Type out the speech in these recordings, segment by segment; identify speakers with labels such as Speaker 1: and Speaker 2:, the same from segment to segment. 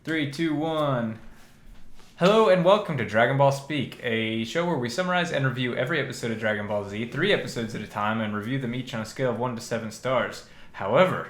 Speaker 1: 3, 2, 1. Hello and welcome to Dragonball Speak, a show where we summarize and review every episode of Dragon Ball Z, 3 episodes at a time, and review them each on a scale of 1 to 7 stars. However,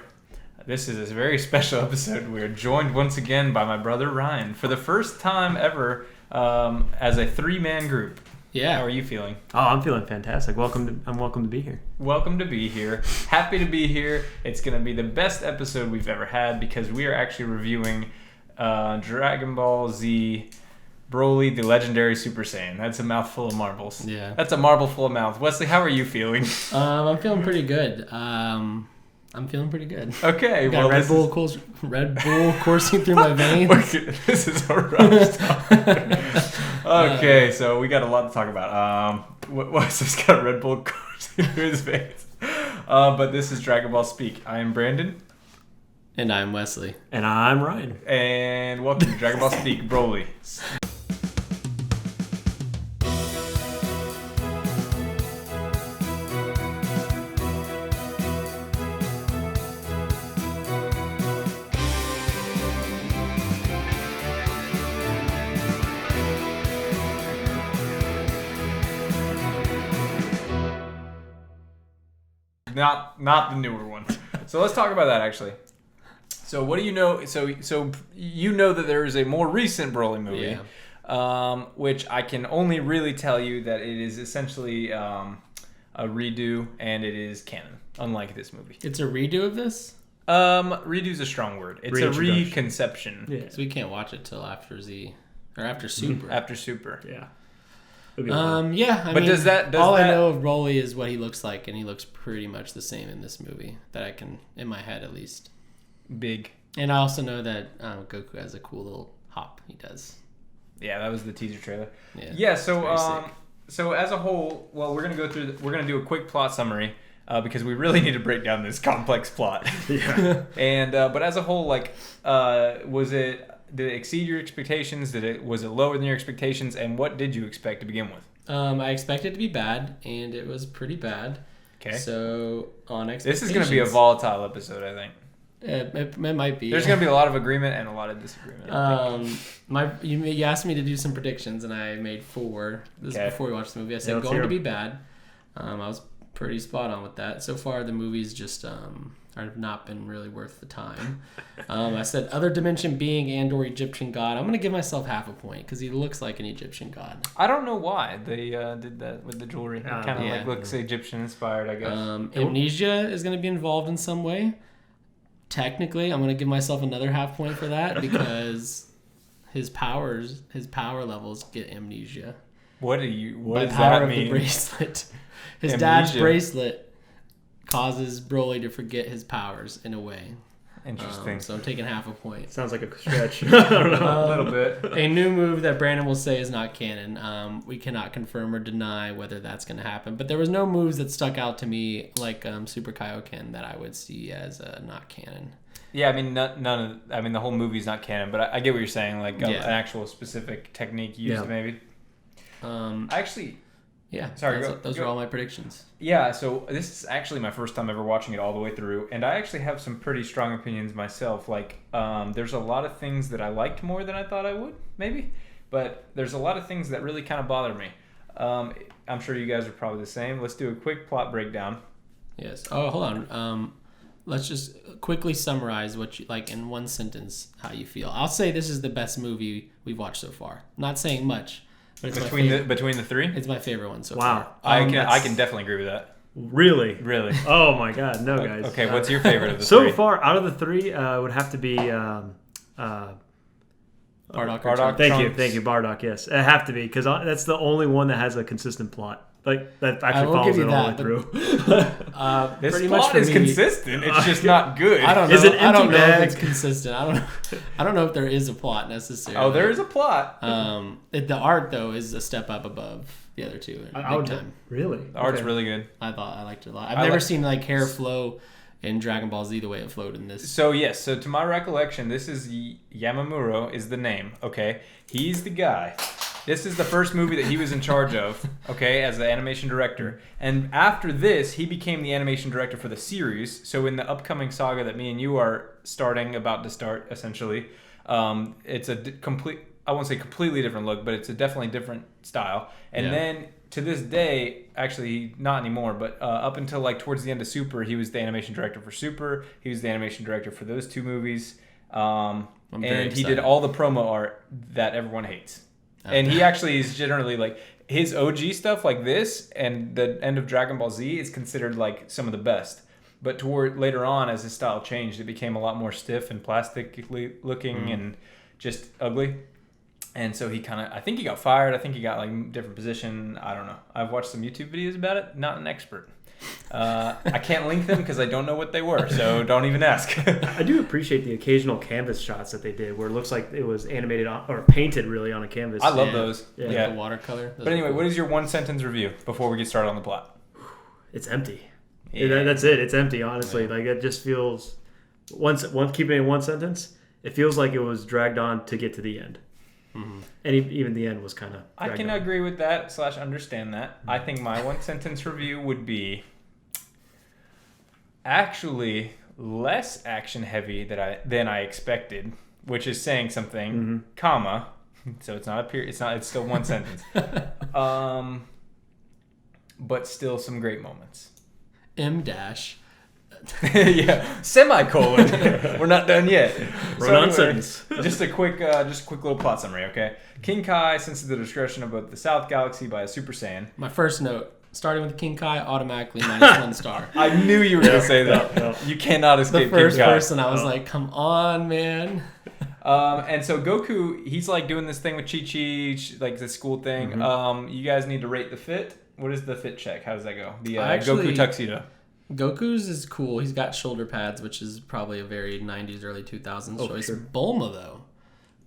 Speaker 1: this is a very special episode. We are joined once again by my brother Ryan for the first time ever as a 3-man group.
Speaker 2: Yeah.
Speaker 1: How are you feeling?
Speaker 3: Oh, I'm feeling fantastic. I'm welcome to be here.
Speaker 1: Welcome to be here. Happy to be here. It's going to be the best episode we've ever had because we are actually reviewing Dragon Ball Z Broly, the legendary Super Saiyan. That's a mouthful of marbles.
Speaker 2: Yeah.
Speaker 1: That's a marble full of mouth. Wesley, how are you feeling?
Speaker 2: I'm feeling pretty good. Okay,
Speaker 1: well,
Speaker 2: Red Bull coursing through my veins.
Speaker 1: This is a rough start. Okay, so we got a lot to talk about. Wesley's got Red Bull coursing through his veins. But this is Dragon Ball Speak. I am Brandon.
Speaker 2: And I'm Wesley.
Speaker 3: And I'm Ryan.
Speaker 1: And welcome to Dragon Ball Speak, Broly. Not the newer one. So let's talk about that actually. So what do you know? So you know that there is a more recent Broly movie, which I can only really tell you that it is essentially a redo and it is canon, unlike this movie.
Speaker 2: It's a redo of this?
Speaker 1: Redo is a strong word. It's a reconception.
Speaker 2: Yeah. So we can't watch it till after Z or after Super.
Speaker 1: After Super.
Speaker 3: Yeah.
Speaker 2: I mean,
Speaker 1: does that
Speaker 2: I know of Broly is what he looks like, and he looks pretty much the same in this movie that I can, in my head at least.
Speaker 1: Big.
Speaker 2: And I also know that Goku has a cool little hop he does.
Speaker 1: Yeah, that was the teaser trailer.
Speaker 2: Yeah.
Speaker 1: So as a whole, well, we're gonna do a quick plot summary because we really need to break down this complex plot.
Speaker 3: Yeah.
Speaker 1: And but as a whole, did it exceed your expectations? Was it lower than your expectations? And what did you expect to begin with?
Speaker 2: I expected it to be bad, and it was pretty bad.
Speaker 1: Okay.
Speaker 2: So on expectations,
Speaker 1: this is going to be a volatile episode, I think.
Speaker 2: It might be.
Speaker 1: There's going to be a lot of agreement and a lot of disagreement.
Speaker 2: You asked me to do some predictions, and I made 4. This is before we watched the movie. I said going to be bad. I was pretty spot on with that. So far, the movie's just have not been really worth the time. I said other dimension being and/or Egyptian god. I'm going to give myself half a point because he looks like an Egyptian god.
Speaker 1: I don't know why they did that with the jewelry. It kind of looks Egyptian inspired, I guess.
Speaker 2: Amnesia is going to be involved in some way. Technically, I'm going to give myself another half point for that because his power levels get amnesia.
Speaker 1: What does that mean? By
Speaker 2: power of the bracelet. His dad's bracelet causes Broly to forget his powers in a way.
Speaker 1: Interesting.
Speaker 2: So I'm taking half a point.
Speaker 3: Sounds like a stretch. I don't know.
Speaker 1: A little bit.
Speaker 2: A new move that Brandon will say is not canon. We cannot confirm or deny whether that's going to happen. But there was no moves that stuck out to me like Super Kaioken that I would see as not canon.
Speaker 1: Yeah, I mean, the whole movie's not canon, but I get what you're saying. Like an actual specific technique used, maybe.
Speaker 2: Yeah,
Speaker 1: sorry.
Speaker 2: Those are all my predictions.
Speaker 1: Yeah, so this is actually my first time ever watching it all the way through, and I actually have some pretty strong opinions myself. Like, there's a lot of things that I liked more than I thought I would, maybe, but there's a lot of things that really kind of bother me. I'm sure you guys are probably the same. Let's do a quick plot breakdown.
Speaker 2: Yes. Oh, hold on. Let's just quickly summarize what you like in one sentence how you feel. I'll say this is the best movie we've watched so far. Not saying much.
Speaker 1: Between the 3?
Speaker 2: It's my favorite one so
Speaker 3: far.
Speaker 2: Wow.
Speaker 1: I can definitely agree with that.
Speaker 3: Really?
Speaker 1: Really.
Speaker 3: Oh my God. No, guys.
Speaker 1: Okay, what's your favorite of the 3?
Speaker 3: So far, out of the 3, would have to be
Speaker 2: Bardock.
Speaker 3: Thank you, Bardock. Yes, it have to be because that's the only one that has a consistent plot. Like that actually follows it all the way through.
Speaker 1: This plot is consistent. It's just not good.
Speaker 2: I don't know.
Speaker 3: Is it empty
Speaker 2: I don't know
Speaker 3: bag?
Speaker 2: if it's consistent. I don't know if there is a plot necessarily.
Speaker 1: Oh, there is a plot.
Speaker 2: The art though is a step up above the other two.
Speaker 3: Really?
Speaker 1: The art's really good.
Speaker 2: I liked it a lot. I've never seen like hair flow in Dragon Ball Z the way it flowed in this.
Speaker 1: So yes, so to my recollection, this is Yamamuro is the name. Okay, he's the guy. This is the first movie that he was in charge of, okay, as the animation director. And after this, he became the animation director for the series. So in the upcoming saga that me and you are about to start, essentially, It's a I won't say completely different look, but it's a definitely different style. And then to this day, actually not anymore, but up until like towards the end of Super, he was the animation director for Super. He was the animation director for those 2 movies. And he did all the promo art that everyone hates. And he actually is generally like his OG stuff like this and the end of Dragon Ball Z is considered like some of the best. But toward later on, as his style changed, it became a lot more stiff and plastic looking and just ugly. And so I think he got fired. I think he got like different position. I don't know. I've watched some YouTube videos about it. Not an expert. I can't link them because I don't know what they were, so don't even ask.
Speaker 3: I do appreciate the occasional canvas shots that they did where it looks like it was animated or painted really on a canvas.
Speaker 1: I love those.
Speaker 2: Yeah. Like the watercolor.
Speaker 1: But anyway, what is your 1-sentence review before we get started on the plot?
Speaker 3: It's empty. Yeah. That's it. It's empty, honestly. Like it just feels keeping it in 1 sentence, it feels like it was dragged on to get to the end. Mm-hmm. And even the end was kind of
Speaker 1: I can agree with that / understand that. I think my 1-sentence review would be actually less action heavy than I expected, which is saying something, comma. So it's not a period. It's still 1 sentence. But still some great moments.
Speaker 2: M-.
Speaker 1: Yeah, semicolon. We're not done yet.
Speaker 3: Nonsense.
Speaker 1: Just a quick little plot summary, okay? King Kai senses the discretion of both the South Galaxy by a Super Saiyan.
Speaker 2: My first note, starting with King Kai, automatically -1 star.
Speaker 1: I knew you were going to say that. No. You cannot escape King Kai.
Speaker 2: The first person, I was like, come on, man.
Speaker 1: And so Goku, he's like doing this thing with Chi-Chi, like the school thing. You guys need to rate the fit. What is the fit check? How does that go? The Goku tuxedo.
Speaker 2: Goku's is cool. He's got shoulder pads, which is probably a very 90s, early 2000s choice. Sure. Bulma, though.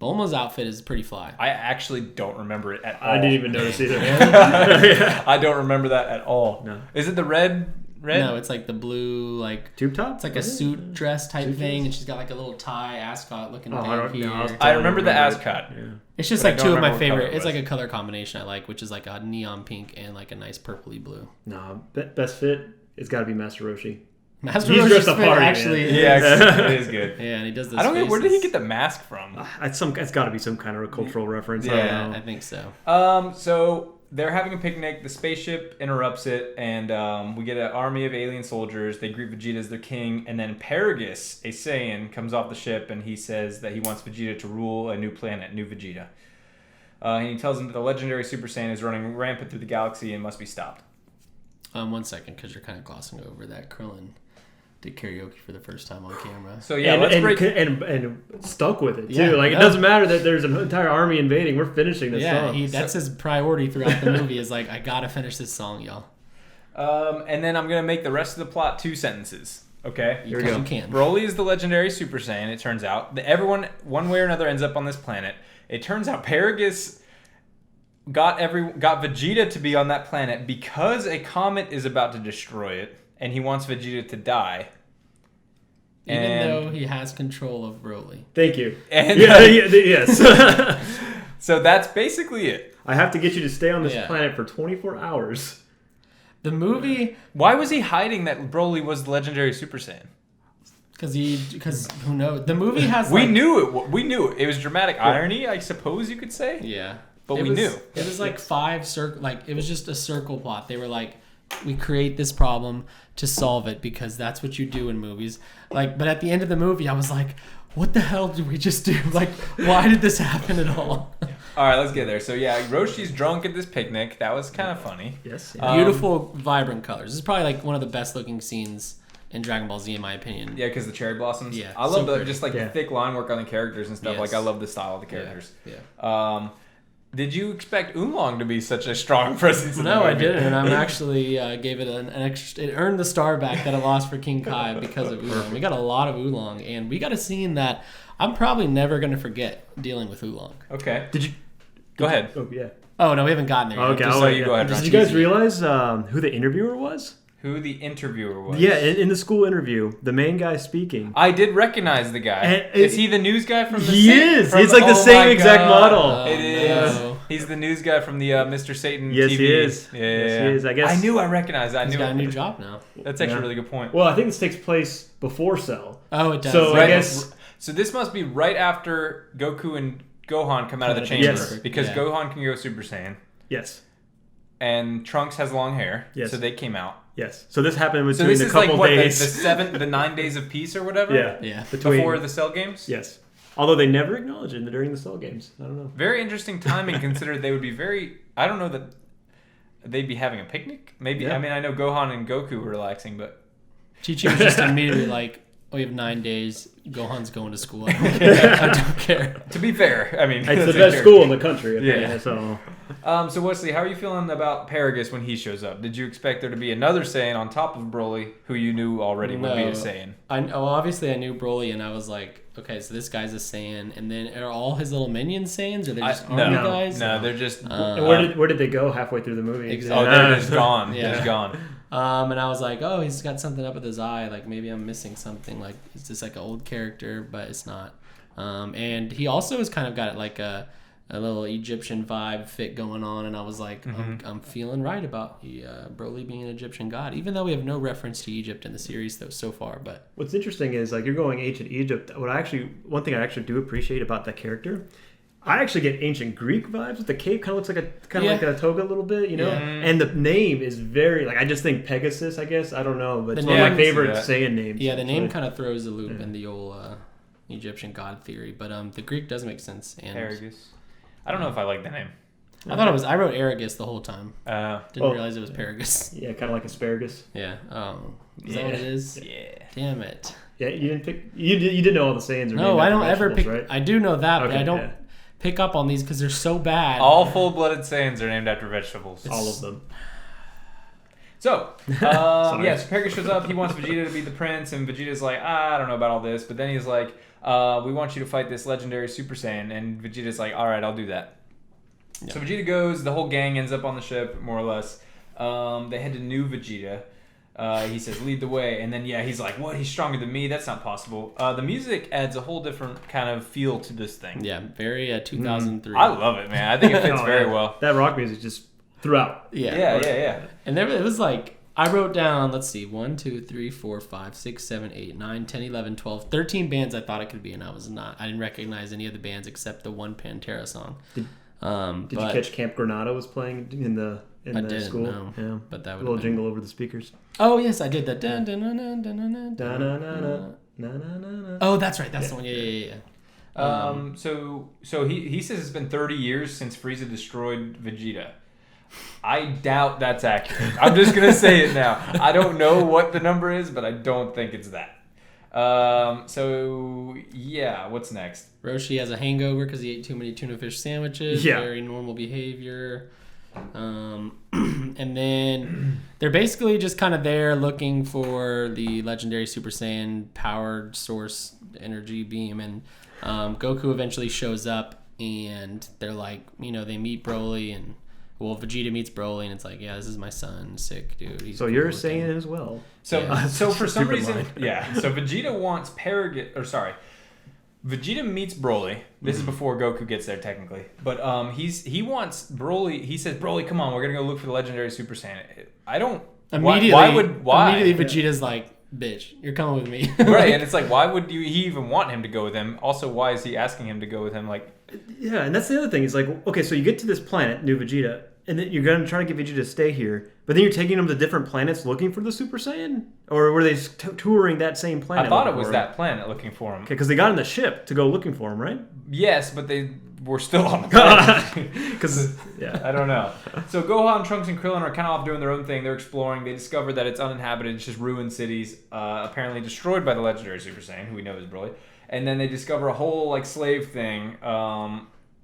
Speaker 2: Bulma's outfit is pretty fly.
Speaker 1: I actually don't remember it at all.
Speaker 3: I didn't even notice either.
Speaker 1: I don't remember that at all.
Speaker 3: No.
Speaker 1: Is it the red?
Speaker 2: No, it's like the blue, like...
Speaker 3: Tube top?
Speaker 2: It's like a suit dress type thing, and she's got like a little tie ascot looking thing here.
Speaker 1: I remember the ascot.
Speaker 2: Yeah. It's just like 2 of my favorite. It's like a color combination I like, which is like a neon pink and like a nice purpley blue.
Speaker 3: No, best fit... It's got to be Master Roshi.
Speaker 2: Master Roshi's fit actually
Speaker 1: it is good.
Speaker 2: Yeah, and he does this.
Speaker 1: I don't know, where did he get the mask from?
Speaker 3: It's got to be some kind of a cultural reference.
Speaker 2: Yeah, I think so.
Speaker 1: So they're having a picnic. The spaceship interrupts it, and we get an army of alien soldiers. They greet Vegeta as their king, and then Paragus, a Saiyan, comes off the ship, and he says that he wants Vegeta to rule a new planet, New Vegeta. And he tells him that the legendary Super Saiyan is running rampant through the galaxy and must be stopped.
Speaker 2: 1 second, because you're kind of glossing over that Krillin did karaoke for the first time on camera.
Speaker 1: So yeah, let's break
Speaker 3: and stuck with it too. It doesn't matter that there's an entire army invading. We're finishing this song.
Speaker 2: Yeah, that's his priority throughout the movie. Is like, I gotta finish this song, y'all.
Speaker 1: And then I'm gonna make the rest of the plot 2 sentences. Okay,
Speaker 2: here we go. You can.
Speaker 1: Broly is the legendary Super Saiyan. It turns out that everyone, one way or another, ends up on this planet. It turns out Paragus got Vegeta to be on that planet because a comet is about to destroy it, and he wants Vegeta to die.
Speaker 2: Even though he has control of Broly.
Speaker 3: Thank you.
Speaker 1: And
Speaker 3: yes.
Speaker 1: So that's basically it.
Speaker 3: I have to get you to stay on this planet for 24 hours.
Speaker 2: The movie...
Speaker 1: Why was he hiding that Broly was the legendary Super Saiyan?
Speaker 2: Because who knows? The movie has...
Speaker 1: We knew it. It was dramatic irony, I suppose you could say.
Speaker 2: Yeah.
Speaker 1: But we knew.
Speaker 2: It was like 5 circle... Like, it was just a circle plot. They were like, we create this problem to solve it because that's what you do in movies. Like, but at the end of the movie, I was like, what the hell did we just do? Like, why did this happen at all?
Speaker 1: All right, let's get there. So, yeah, Roshi's drunk at this picnic. That was kind of funny.
Speaker 3: Yes.
Speaker 2: Beautiful, vibrant colors. This is probably like one of the best looking scenes in Dragon Ball Z, in my opinion.
Speaker 1: Yeah, because the cherry blossoms.
Speaker 2: Yeah,
Speaker 1: I love the thick line work on the characters and stuff. Yes. Like, I love the style of the characters.
Speaker 2: Yeah.
Speaker 1: Did you expect Oolong to be such a strong presence?
Speaker 2: No, I didn't. And I'm actually gave it an extra. It earned the star back that I lost for King Kai because of Oolong. We got a lot of Oolong, and we got a scene that I'm probably never going to forget dealing with Oolong.
Speaker 1: Okay. Go ahead.
Speaker 3: Oh, yeah.
Speaker 2: Oh, no, we haven't gotten there yet.
Speaker 3: Okay,
Speaker 1: so you go ahead.
Speaker 3: Did you guys realize who the interviewer was?
Speaker 1: Who the interviewer was?
Speaker 3: Yeah, in the school interview, the main guy speaking.
Speaker 1: I did recognize the guy. Is he the news guy from the...
Speaker 3: He is! He's like the same exact model.
Speaker 1: It is. No. He's the news guy from the Mr. Satan
Speaker 3: yes,
Speaker 1: TV.
Speaker 3: He is.
Speaker 1: Yeah.
Speaker 3: Yes, he is. I guess.
Speaker 1: I knew I recognized that.
Speaker 2: He's got a new job now.
Speaker 1: That's actually a really good point.
Speaker 3: Well, I think this takes place before Cell.
Speaker 2: Oh, it does.
Speaker 3: So I guess...
Speaker 1: So this must be right after Goku and Gohan come out of the chamber.
Speaker 3: Yes.
Speaker 1: Because Gohan can go Super Saiyan.
Speaker 3: Yes.
Speaker 1: And Trunks has long hair.
Speaker 3: Yes.
Speaker 1: So they came out.
Speaker 3: Yes. So this happened between
Speaker 1: so this
Speaker 3: a
Speaker 1: is
Speaker 3: couple
Speaker 1: like,
Speaker 3: days.
Speaker 1: The 9 days of peace or whatever?
Speaker 3: Yeah.
Speaker 1: Before the Cell games?
Speaker 3: Yes. Although they never acknowledge it during the Cell games. I don't know.
Speaker 1: Very interesting timing considered they would be very... I don't know that they'd be having a picnic. Maybe. Yeah. I mean, I know Gohan and Goku were relaxing, but...
Speaker 2: Chi-Chi was just immediately like, we have 9 days. Gohan's going to school. I don't care.
Speaker 1: To be fair, I mean...
Speaker 3: It's the best school in the country.
Speaker 1: Yeah.
Speaker 3: So
Speaker 1: Wesley, how are you feeling about Paragus when he shows up? Did you expect there to be another Saiyan on top of Broly, who you knew already would be a Saiyan?
Speaker 2: Obviously I knew Broly, and I was like, okay, so this guy's a Saiyan, and then are all his little minions Saiyans, or they're just army guys?
Speaker 1: No, they're just...
Speaker 3: where did they go halfway through the movie?
Speaker 1: Exactly. Oh, they're just gone. Yeah. Just gone.
Speaker 2: And I was like, oh, he's got something up with his eye. Like, maybe I'm missing something. Like, it's just like an old character, but it's not. And he also has kind of got like a little Egyptian vibe fit going on. And I was like, I'm feeling right about Broly being an Egyptian god, even though we have no reference to Egypt in the series so far. But
Speaker 3: what's interesting is, like, you're going ancient Egypt. One thing I actually do appreciate about that character, I actually get ancient Greek vibes with the cape. Kind of looks like a toga a little bit, you know. Yeah. And the name is very I just think Pegasus. I guess I don't know, but it's one of my favorite Saiyan names.
Speaker 2: Yeah, the name kind of throws a loop in the old Egyptian god theory, but the Greek does make sense. And
Speaker 1: Paragus. I don't know if I like the name.
Speaker 2: I thought I wrote Aragus the whole time. Didn't realize it was Paragus.
Speaker 3: Yeah, kind of like asparagus.
Speaker 2: Yeah. Is that what it is?
Speaker 1: Yeah.
Speaker 2: Damn it.
Speaker 3: Yeah, you didn't pick. You did know all the Saiyans are.
Speaker 2: No, I don't ever pick.
Speaker 3: Right?
Speaker 2: I do know that, but I don't pick up on these because they're so bad.
Speaker 1: All full-blooded Saiyans are named after vegetables.
Speaker 3: All of them.
Speaker 1: So, so Paragus shows up. He wants Vegeta to be the prince, and Vegeta's like, I don't know about all this. But then he's like, we want you to fight this legendary Super Saiyan. And Vegeta's like, all right, I'll do that. Yeah. So Vegeta goes. The whole gang ends up on the ship, more or less. They head to New Vegeta. He says, lead the way. And then, he's like, what? He's stronger than me? That's not possible. The music adds a whole different kind of feel to this thing.
Speaker 2: Yeah, very 2003.
Speaker 1: I love it, man. I think it fits very well.
Speaker 3: That rock music just throughout.
Speaker 1: Yeah.
Speaker 2: And it was like, I wrote down, let's see, 1, 2, 3, 4, 5, 6, 7, 8, 9, 10, 11, 12, 13 bands I thought it could be, and I didn't recognize any of the bands except the one Pantera song.
Speaker 3: Did you catch Camp Granada was playing in the school?
Speaker 2: No,
Speaker 3: yeah,
Speaker 2: but that would
Speaker 3: a little jingle over the speakers.
Speaker 2: Oh yes, I did that. Oh, that's right. That's the one. Yeah.
Speaker 1: So he says it's been 30 years since Frieza destroyed Vegeta. I doubt that's accurate. I'm just gonna say it now. I don't know what the number is, but I don't think it's that. What's next?
Speaker 2: Roshi has a hangover because he ate too many tuna fish sandwiches.
Speaker 3: Yeah.
Speaker 2: Very normal behavior. And then they're basically just kind of there looking for the legendary Super Saiyan powered source energy beam, and Goku eventually shows up, and they're like, they meet Broly, and Vegeta meets Broly, and it's like, yeah, this is my son, sick dude. He's
Speaker 3: so you're Saiyan as well.
Speaker 1: So for some reason, so Vegeta wants Vegeta meets Broly. This is before Goku gets there, technically. But he wants Broly. He says, Broly, come on, we're gonna go look for the legendary Super Saiyan. I don't. Why?
Speaker 2: Immediately, Vegeta's like, bitch, you're coming with me.
Speaker 1: Right, and it's like, why would he even want him to go with him? Also, why is he asking him to go with him? Like,
Speaker 3: yeah, and that's the other thing. It's like, okay, so you get to this planet, New Vegeta, and then you're going to try to get Vegeta to stay here, but then you're taking him to different planets looking for the Super Saiyan? Or were they touring that same planet?
Speaker 1: I thought it was that planet looking for him.
Speaker 3: Okay, because they got in the ship to go looking for him, right?
Speaker 1: Yes, but they were still on the planet.
Speaker 3: Because,
Speaker 1: I don't know. So Gohan, Trunks, and Krillin are kind of off doing their own thing. They're exploring. They discover that it's uninhabited. It's just ruined cities, apparently destroyed by the legendary Super Saiyan, who we know is Broly. And then they discover a whole slave thing.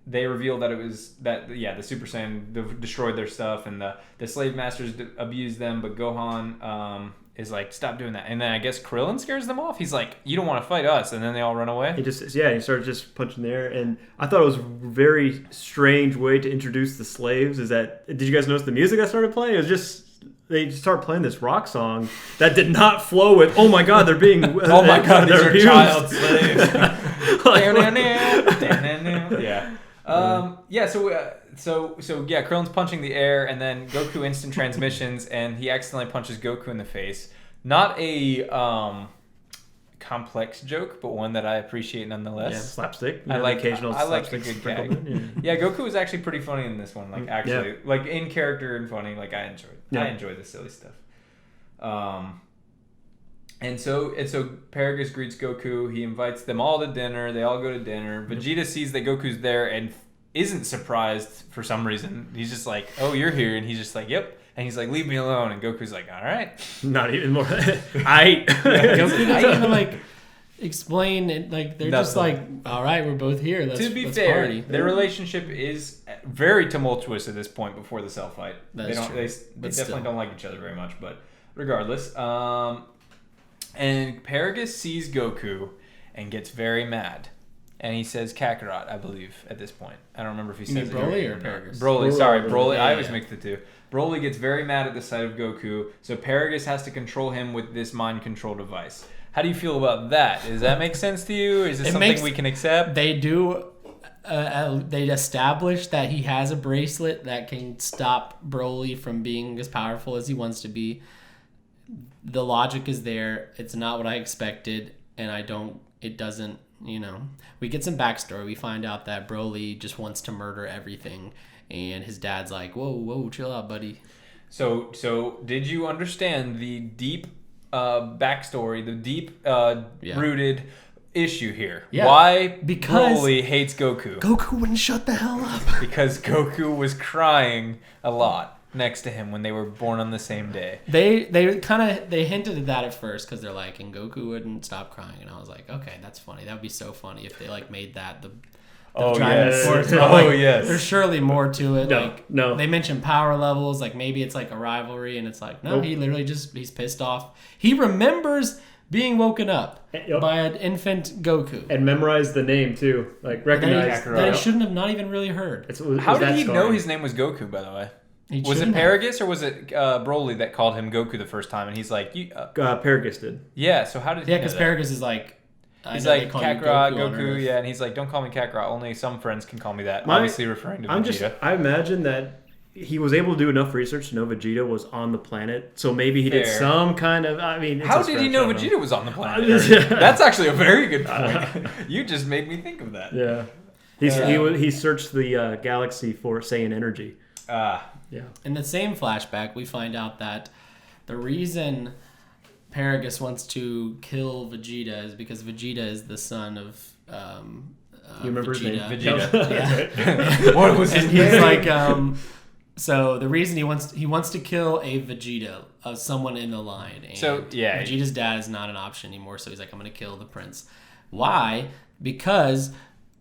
Speaker 1: They reveal that it was the Super Saiyan destroyed their stuff, and the slave masters abused them. But Gohan is like, stop doing that. And then I guess Krillin scares them off. He's like, you don't want to fight us. And then they all run away.
Speaker 3: He started just punching the air. And I thought it was a very strange way to introduce the slaves. Did you guys notice the music that started playing? It was just. They start playing this rock song that did not flow with, oh my god, they're being
Speaker 1: oh my god, these are child slaves. Krillin's punching the air, and then Goku instant transmissions, and he accidentally punches Goku in the face. Not a complex joke, but one that I appreciate nonetheless.
Speaker 3: Yeah, slapstick.
Speaker 1: I like
Speaker 3: occasional.
Speaker 1: I like a good gag. Yeah, Goku was actually pretty funny in this one. Like actually, like in character and funny. Like I enjoyed. I enjoy the silly stuff. And so Paragus greets Goku. He invites them all to dinner. They all go to dinner. Vegeta sees that Goku's there and isn't surprised for some reason. He's just like, "Oh, you're here," and he's just like, "Yep." And he's like, "Leave me alone." And Goku's like, "All right."
Speaker 3: Not even more.
Speaker 2: Goku doesn't even like explain it. Like they're just like, "All right, we're both here. Let's
Speaker 1: fair,
Speaker 2: party."
Speaker 1: Their relationship is very tumultuous at this point before the cell fight. They definitely don't like each other very much, but regardless. And Paragus sees Goku and gets very mad. And he says Kakarot, I believe, at this point. I don't remember if he says
Speaker 2: Broly or Paragus?
Speaker 1: Broly, sorry. Broly. I always mix the two. Broly gets very mad at the sight of Goku, so Paragus has to control him with this mind control device. How do you feel about that? Does that make sense to you? Is this something we can accept?
Speaker 2: They do... they establish that he has a bracelet that can stop Broly from being as powerful as he wants to be. The logic is there. It's not what I expected, and it doesn't, we get some backstory. We find out that Broly just wants to murder everything, and his dad's like, whoa, chill out, buddy.
Speaker 1: So did you understand the deep backstory, the deep rooted issue here?
Speaker 2: Yeah.
Speaker 1: Why
Speaker 2: because
Speaker 1: Broly hates Goku?
Speaker 2: Goku wouldn't shut the hell up.
Speaker 1: Because Goku was crying a lot next to him when they were born on the same day.
Speaker 2: They hinted at that at first because they're like, and Goku wouldn't stop crying, and I was like, okay, that's funny. That would be so funny if they like made that the
Speaker 1: yes.
Speaker 2: Force.
Speaker 1: Yes.
Speaker 2: There's surely more to it.
Speaker 3: No.
Speaker 2: They mention power levels. Like maybe it's like a rivalry, and it's like no, he literally he's pissed off. He remembers being woken up by an infant Goku
Speaker 3: and memorized the name too. Like recognized
Speaker 2: that he shouldn't have not even really heard.
Speaker 1: How did he know his name was Goku? By the way. Was it Paragus or was it Broly that called him Goku the first time? And he's like,
Speaker 3: Paragus did.
Speaker 1: Yeah, so how did he know
Speaker 2: because Paragus is like...
Speaker 1: He's like, Kakarot, Goku, yeah, and he's like, don't call me Kakarot, only some friends can call me that. Obviously referring to Vegeta.
Speaker 3: I imagine that he was able to do enough research to know Vegeta was on the planet, so maybe he did some kind of...
Speaker 1: How did he know Vegeta was on the planet? That's actually a very good point. You just made me think of that.
Speaker 3: Yeah. He searched the galaxy for Saiyan energy.
Speaker 2: Yeah. In the same flashback, we find out that the reason Paragus wants to kill Vegeta is because Vegeta is the son of
Speaker 3: you remember
Speaker 2: Vegeta.
Speaker 3: his name?
Speaker 2: Vegeta. Yeah.
Speaker 1: What was his name?
Speaker 2: He's like so the reason he wants to kill a Vegeta of someone in the line. And Vegeta's dad is not an option anymore, so he's like, I'm gonna kill the prince. Why? Because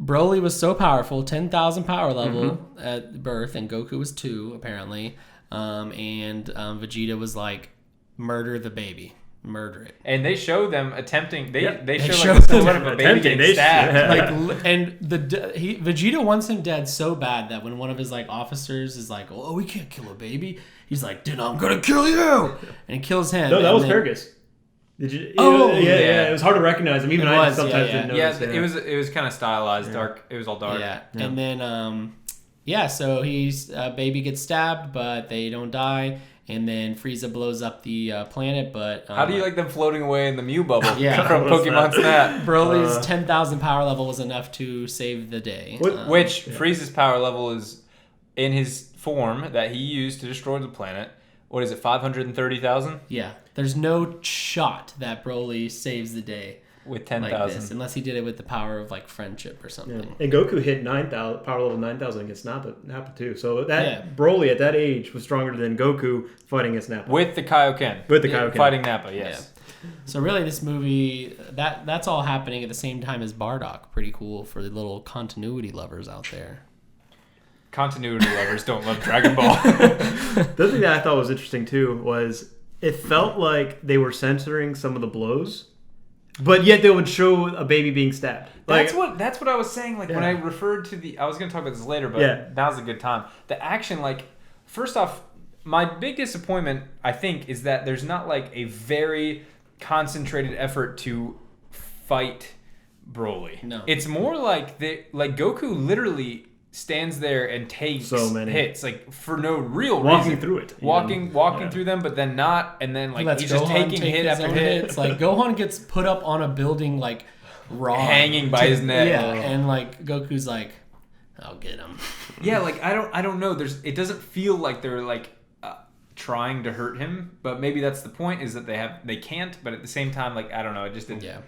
Speaker 2: Broly was so powerful, 10,000 power level at birth, and Goku was 2, apparently. And Vegeta was like, murder the baby. Murder it.
Speaker 1: And they show them attempting... They show like a silhouette of a baby getting stabbed.
Speaker 2: Vegeta wants him dead so bad that when one of his like officers is like, oh, we can't kill a baby, he's like, dude, I'm gonna kill you! And he kills him.
Speaker 3: No, that was Paragus. Did you? Yeah. It was hard to recognize him. Even I sometimes didn't notice.
Speaker 1: Yeah, it was kind of stylized, dark. It was all dark.
Speaker 2: Yeah. And then so he's baby gets stabbed, but they don't die. And then Frieza blows up the planet. But
Speaker 1: how do you like them floating away in the Mew bubble from Pokemon Snap?
Speaker 2: Broly's 10,000 power level was enough to save the day.
Speaker 1: Which Frieza's power level is in his form that he used to destroy the planet. What is it, 530,000?
Speaker 2: Yeah. There's no shot that Broly saves the day
Speaker 1: with 10,000.
Speaker 2: Unless he did it with the power of like friendship or something.
Speaker 3: Yeah. And Goku hit 9,000 power level 9,000 against Nappa too. So that Broly at that age was stronger than Goku fighting against Nappa.
Speaker 1: With the Kaioken. Fighting Nappa, yes.
Speaker 2: Yeah. So really this movie, that's all happening at the same time as Bardock. Pretty cool for the little continuity lovers out there.
Speaker 1: Continuity lovers don't love Dragon Ball.
Speaker 3: The other thing that I thought was interesting too was it felt like they were censoring some of the blows, but yet they would show a baby being stabbed.
Speaker 1: That's what I was saying. Like when I referred to I was going to talk about this later, but now's a good time. The action, like, first off, my big disappointment, I think, is that there's not like a very concentrated effort to fight Broly.
Speaker 2: No,
Speaker 1: it's more like Goku literally stands there and takes
Speaker 3: so many
Speaker 1: hits, like for no real
Speaker 3: walking
Speaker 1: reason.
Speaker 3: Through it,
Speaker 1: walking through them, but then not, and then like he's just
Speaker 2: Gohan
Speaker 1: taking hit after hit.
Speaker 2: It's like Gohan gets put up on a building like raw,
Speaker 1: hanging by his neck.
Speaker 2: Yeah, and like Goku's like, I'll get him.
Speaker 1: Yeah, like I don't know. It doesn't feel like they're like trying to hurt him, but maybe that's the point, is that they can't, but at the same time, like I don't know, it just didn't.
Speaker 2: Yeah.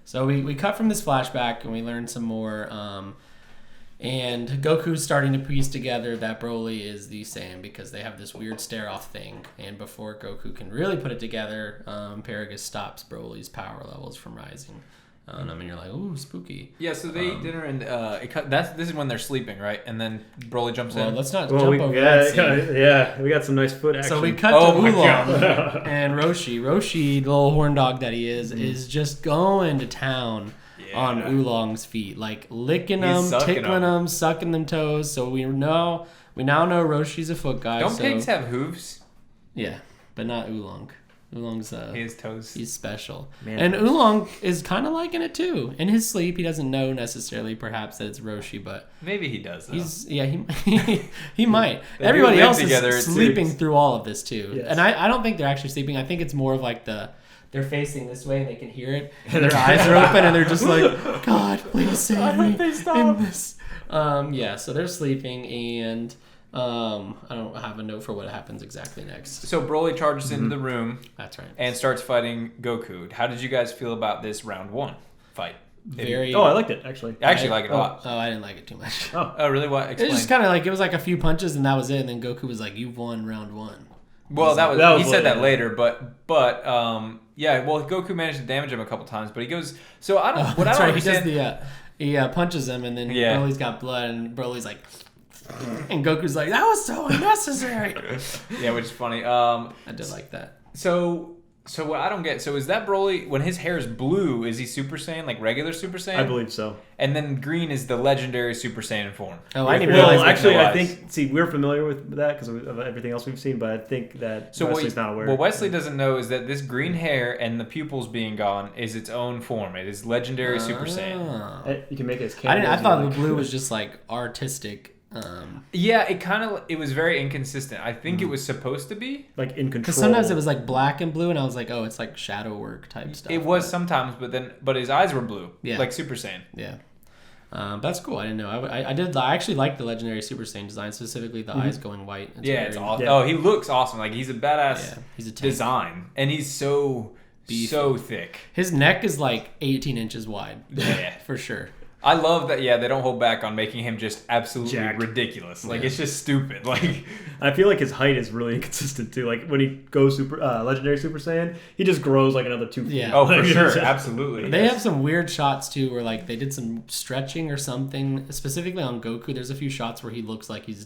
Speaker 2: So we cut from this flashback and we learn some more. And Goku's starting to piece together that Broly is the Saiyan because they have this weird stare-off thing. And before Goku can really put it together, Paragus stops Broly's power levels from rising. And you're like, ooh, spooky.
Speaker 1: Yeah, so they eat dinner, and this is when they're sleeping, right? And then Broly jumps in.
Speaker 2: Let's not jump over that scene.
Speaker 3: Yeah, we got some nice foot action.
Speaker 2: So we cut to Oolong and Roshi. Roshi, the little horn dog that he is just going to town on Oolong's feet, like licking them, tickling them, sucking them toes. So we now know Roshi's a foot guy.
Speaker 1: Don't pigs have hooves?
Speaker 2: Yeah, but not Oolong. Oolong's
Speaker 1: his toes.
Speaker 2: He's special.
Speaker 3: Man,
Speaker 2: and Oolong is kind of liking it too. In his sleep, he doesn't know necessarily perhaps that it's Roshi, but
Speaker 1: maybe he does. Though.
Speaker 2: He might. Everybody else is sleeping through all of this too. Yes. And I don't think they're actually sleeping. I think it's more of like they're facing this way and they can hear it, and their eyes are open and they're just like, God, please save me in this. So they're sleeping, and I don't have a note for what happens exactly next.
Speaker 1: So Broly charges into the room.
Speaker 2: That's right.
Speaker 1: And starts fighting Goku. How did you guys feel about this round one fight?
Speaker 3: I liked it, actually.
Speaker 1: I actually like it a lot.
Speaker 2: Oh, I didn't like it too much.
Speaker 1: Oh really? What? Explain.
Speaker 2: It was just kind of like, it was like a few punches and that was it, and then Goku was like, you've won round one.
Speaker 1: Well, he said that later, but Goku managed to damage him a couple times, but he goes. So I don't. What I don't understand.
Speaker 2: He punches him, and then Broly's got blood, and Broly's like, and Goku's like, that was so unnecessary.
Speaker 1: Yeah, which is funny.
Speaker 2: I did like that.
Speaker 1: So what I don't get, so is that Broly, when his hair is blue, is he Super Saiyan, like regular Super Saiyan?
Speaker 3: I believe so.
Speaker 1: And then green is the legendary Super Saiyan form.
Speaker 2: Oh, I didn't realize.
Speaker 3: Well, actually, I think, we're familiar with that because of everything else we've seen, but I think that Wesley's not aware.
Speaker 1: What Wesley doesn't know is that this green hair and the pupils being gone is its own form. It is legendary Super Saiyan.
Speaker 3: You can make it as candy.
Speaker 2: I thought the blue was just like artistic.
Speaker 1: It was very inconsistent. I think it was supposed to be
Speaker 3: like in control.
Speaker 2: Because sometimes it was like black and blue, and I was like, oh, it's like shadow work type stuff.
Speaker 1: It was sometimes, but his eyes were blue, like Super Saiyan.
Speaker 2: Yeah, that's cool. I didn't know. I actually like the legendary Super Saiyan design, specifically the eyes going white.
Speaker 1: It's awesome. Yeah. Oh, he looks awesome. Like he's a badass. He's a design, and he's so thick.
Speaker 2: His neck is like 18 inches wide.
Speaker 1: Yeah,
Speaker 2: for sure.
Speaker 1: I love that. Yeah, they don't hold back on making him just absolutely ridiculous. Like it's just stupid. Like
Speaker 3: I feel like his height is really inconsistent too. Like when he goes legendary Super Saiyan, he just grows like another 2 feet.
Speaker 2: Yeah.
Speaker 1: Oh, for sure, absolutely.
Speaker 2: They have some weird shots too, where like they did some stretching or something. Specifically on Goku, there's a few shots where he looks like he's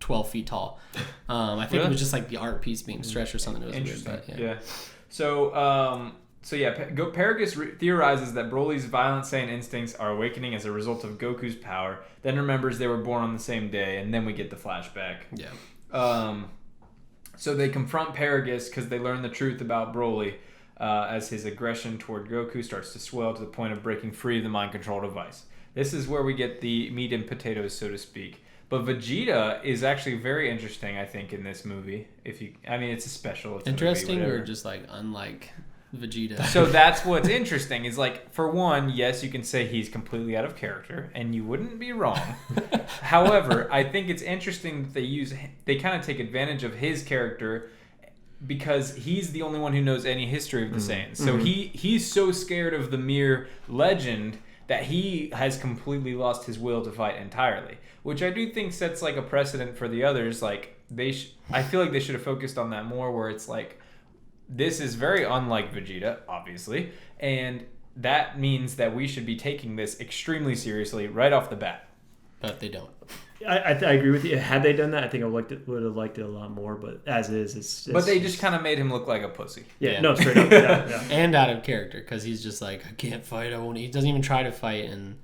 Speaker 2: 12 feet tall. I think it was just like the art piece being stretched or something. It was
Speaker 1: interesting.
Speaker 2: Weird, but,
Speaker 1: yeah. Paragus theorizes that Broly's violent Saiyan instincts are awakening as a result of Goku's power, then remembers they were born on the same day, and then we get the flashback.
Speaker 2: Yeah.
Speaker 1: So they confront Paragus because they learn the truth about Broly as his aggression toward Goku starts to swell to the point of breaking free of the mind control device. This is where we get the meat and potatoes, so to speak. But Vegeta is actually very interesting, I think, in this movie. It's a special. It's
Speaker 2: interesting or just like unlike Vegeta.
Speaker 1: So that's what's interesting is like, for one, yes, you can say he's completely out of character, and you wouldn't be wrong. However, I think it's interesting that they kind of take advantage of his character because he's the only one who knows any history of the Saiyans. So he's so scared of the mere legend that he has completely lost his will to fight entirely, which I do think sets like a precedent for the others. Like I feel like they should have focused on that more, where it's like, this is very unlike Vegeta, obviously, and that means that we should be taking this extremely seriously right off the bat.
Speaker 2: But they don't.
Speaker 3: I agree with you. Had they done that, I think I would have liked it a lot more. But as is, it's
Speaker 1: but they just kind of made him look like a pussy.
Speaker 3: Yeah. No, straight up. Yeah.
Speaker 2: And out of character, because he's just like, I can't fight. I won't. He doesn't even try to fight, and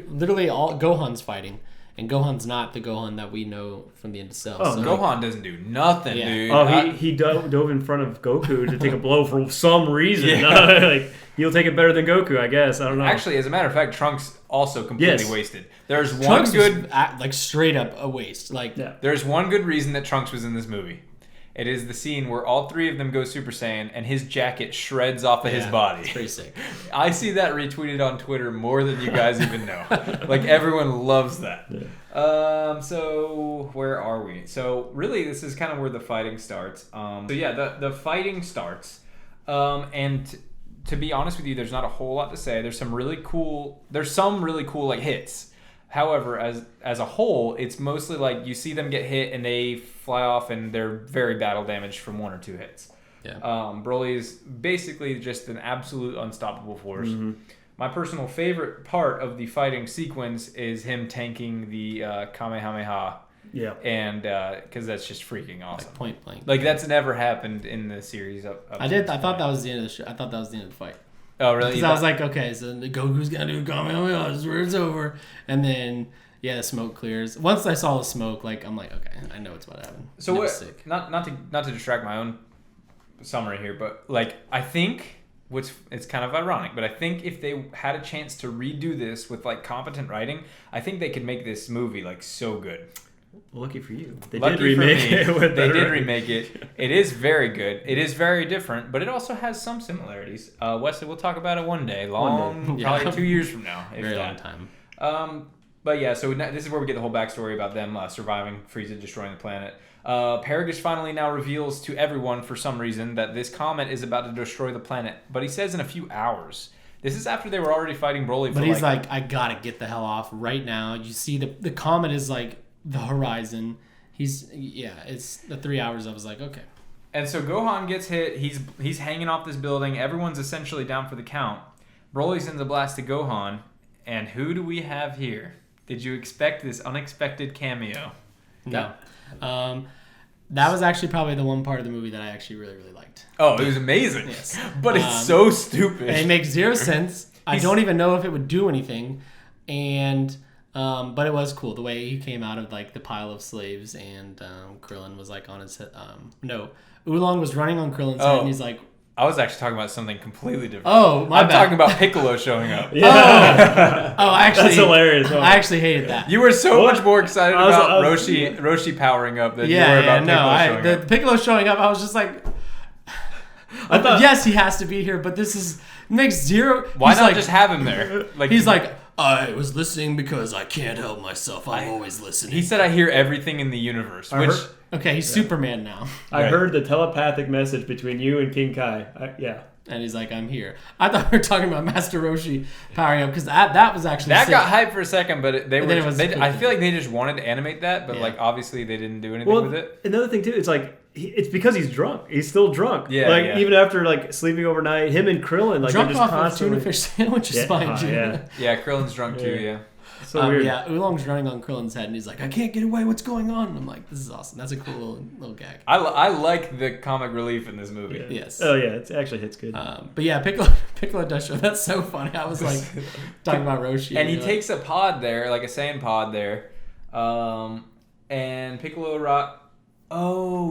Speaker 2: literally all Gohan's fighting, And Gohan's not the Gohan that we know from the end of Cell.
Speaker 1: Oh, so Gohan doesn't do nothing, dude.
Speaker 3: Oh, he dove in front of Goku to take a blow for some reason. Like, he'll take it better than Goku, I guess. I don't know.
Speaker 1: Actually, as a matter of fact, Trunks also completely wasted. There's one
Speaker 2: Trunks
Speaker 1: good...
Speaker 2: like, straight up a waste. Like,
Speaker 1: There's one good reason that Trunks was in this movie. It is the scene where all three of them go Super Saiyan and his jacket shreds off of his body.
Speaker 2: It's pretty sick.
Speaker 1: I see that retweeted on Twitter more than you guys even know. Like, everyone loves that. Yeah. So where are we? So really, this is kind of where the fighting starts. The fighting starts. And to be honest with you, there's not a whole lot to say. There's some really cool like hits. However, as a whole, it's mostly like you see them get hit and they fly off and they're very battle damaged from 1 or 2 hits.
Speaker 2: Yeah.
Speaker 1: Broly is basically just an absolute unstoppable force.
Speaker 3: Mm-hmm.
Speaker 1: My personal favorite part of the fighting sequence is him tanking the Kamehameha.
Speaker 3: Yeah.
Speaker 1: And because that's just freaking awesome.
Speaker 2: Like point blank.
Speaker 1: Like that's never happened in the series.
Speaker 2: I thought that was the end of the show. I thought that was the end of the fight.
Speaker 1: Oh, really?
Speaker 2: Because I was like, okay, so Goku's gonna do Kamehameha, this is where it's over. And then, the smoke clears. Once I saw the smoke, like, I'm like, okay, I know what's about to happen.
Speaker 1: So what? Sick. Not to distract my own summary here, but like, I think it's kind of ironic, but I think if they had a chance to redo this with like competent writing, I think they could make this movie like so good.
Speaker 3: Lucky for you. They
Speaker 1: Lucky
Speaker 3: did remake it.
Speaker 1: They did remake it. It is very good. It is very different, but it also has some similarities. Wesley, we'll talk about it one day. Probably 2 years from now.
Speaker 2: Very long time.
Speaker 1: But yeah, so this is where we get the whole backstory about them surviving Frieza destroying the planet. Paragus finally now reveals to everyone for some reason that this comet is about to destroy the planet, but he says in a few hours. This is after they were already fighting Broly.
Speaker 2: But he's like, I gotta get the hell off right now. You see the comet is like the horizon. It's the 3 hours. I was like, okay.
Speaker 1: And so Gohan gets hit. He's hanging off this building. Everyone's essentially down for the count. Broly sends a blast to Gohan. And who do we have here? Did you expect this unexpected cameo?
Speaker 2: No. That was actually probably the one part of the movie that I actually really, really liked.
Speaker 1: Oh, it was amazing.
Speaker 2: Yes.
Speaker 1: But it's so stupid.
Speaker 2: And it makes zero sense. I don't even know if it would do anything. And... but it was cool the way he came out of like the pile of slaves and Krillin was like on his head. Oolong was running on Krillin's head and he's like,
Speaker 1: I was actually talking about something completely different.
Speaker 2: Oh, my bad.
Speaker 1: I'm talking about Piccolo showing up.
Speaker 2: Actually,
Speaker 3: that's hilarious.
Speaker 2: I actually hated that.
Speaker 1: You were so much more excited about Roshi powering up than you were about Piccolo showing up.
Speaker 2: The Piccolo showing up, I was just like, I thought, yes, he has to be here, but this makes zero.
Speaker 1: Why not just have him there?
Speaker 2: Like he's like, I was listening because I can't help myself. I'm always listening.
Speaker 1: He said, I hear everything in the universe.
Speaker 2: Okay, he's Superman now.
Speaker 3: I heard the telepathic message between you and King Kai.
Speaker 2: And he's like, I'm here. I thought we were talking about Master Roshi powering up because that was actually
Speaker 1: that
Speaker 2: sick.
Speaker 1: got hyped for a second, but I feel like they just wanted to animate that, but like obviously they didn't do anything with it.
Speaker 3: Another thing too, it's like it's because he's drunk. He's still drunk.
Speaker 1: Yeah,
Speaker 3: even after like sleeping overnight, him and Krillin like
Speaker 2: drunk
Speaker 3: they're just
Speaker 2: off
Speaker 3: constantly
Speaker 2: of tuna fish sandwiches behind you.
Speaker 1: Yeah, Krillin's drunk too. Yeah.
Speaker 3: So weird.
Speaker 2: Yeah, Oolong's running on Krillin's head, and he's like, I can't get away. What's going on? And I'm like, this is awesome. That's a cool little gag.
Speaker 1: I like the comic relief in this movie.
Speaker 3: Yeah.
Speaker 2: Yes.
Speaker 3: Oh, yeah. It actually hits good.
Speaker 2: But yeah, Piccolo does show. That's so funny. I was like, talking about Roshi.
Speaker 1: And he takes a pod there, like a Saiyan pod there. And Piccolo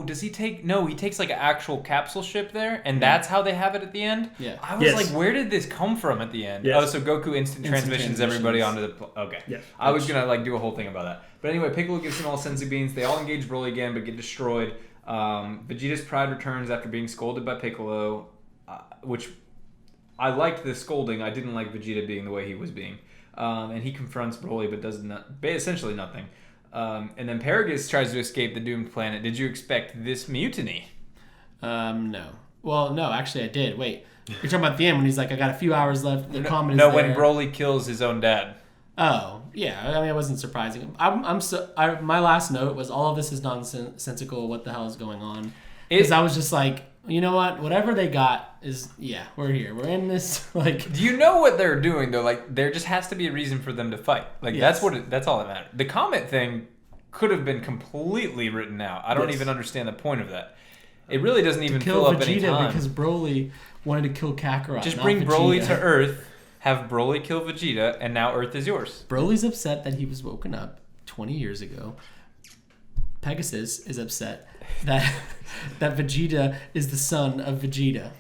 Speaker 1: does he take... No, he takes like an actual capsule ship there, and that's how they have it at the end?
Speaker 2: Yeah.
Speaker 1: I was like, where did this come from at the end?
Speaker 3: Yes.
Speaker 1: Oh, so Goku instant transmissions everybody onto the... Okay.
Speaker 3: Yeah.
Speaker 1: I was going to like do a whole thing about that. But anyway, Piccolo gives them all senzu beans. They all engage Broly again, but get destroyed. Vegeta's pride returns after being scolded by Piccolo, which I liked the scolding. I didn't like Vegeta being the way he was being. And he confronts Broly, but does essentially nothing. And then Paragus tries to escape the doomed planet. Did you expect this mutiny?
Speaker 2: No. Well, no, actually I did. Wait. You're talking about the end when he's like, I got a few hours left. The comet is there.
Speaker 1: When Broly kills his own dad.
Speaker 2: Oh, yeah. I mean, it wasn't surprising. My last note was all of this is nonsensical. What the hell is going on? Because I was just like, you know what? Whatever they got is, we're here. We're in this, like...
Speaker 1: Do you know what they're doing, though? Like, there just has to be a reason for them to fight. Like, that's all that matters. The comet thing could have been completely written out. I don't even understand the point of that. It really doesn't even fill up any time.
Speaker 2: Because Broly wanted to kill Kakarot.
Speaker 1: Just bring Broly to Earth, have Broly kill Vegeta, and now Earth is yours.
Speaker 2: Broly's upset that he was woken up 20 years ago, Pegasus is upset that Vegeta is the son of Vegeta.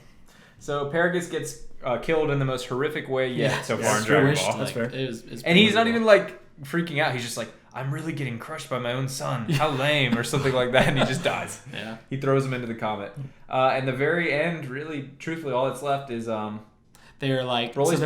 Speaker 1: So Pegasus gets killed in the most horrific way yet so far in
Speaker 2: That's
Speaker 1: Dragon
Speaker 2: fair.
Speaker 1: Ball.
Speaker 2: That's fair.
Speaker 1: And he's not even like freaking out. He's just like, I'm really getting crushed by my own son. How lame, or something like that, and he just dies.
Speaker 2: Yeah.
Speaker 1: He throws him into the comet. And the very end, really, truthfully, all that's left is
Speaker 2: they're like
Speaker 1: Broly's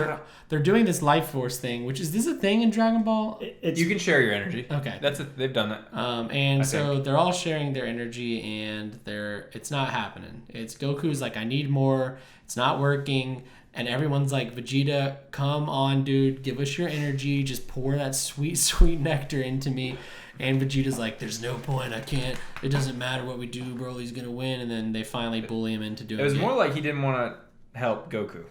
Speaker 2: they're doing this life force thing, which is this a thing in Dragon Ball?
Speaker 1: You can share your energy.
Speaker 2: Okay.
Speaker 1: They've done that.
Speaker 2: And so they're all sharing their energy, and it's not happening. It's Goku's like, I need more. It's not working. And everyone's like, Vegeta, come on, dude. Give us your energy. Just pour that sweet, sweet nectar into me. And Vegeta's like, there's no point. I can't. It doesn't matter what we do. Broly's going to win. And then they finally bully him into doing it.
Speaker 1: It was more like he didn't want to help Goku,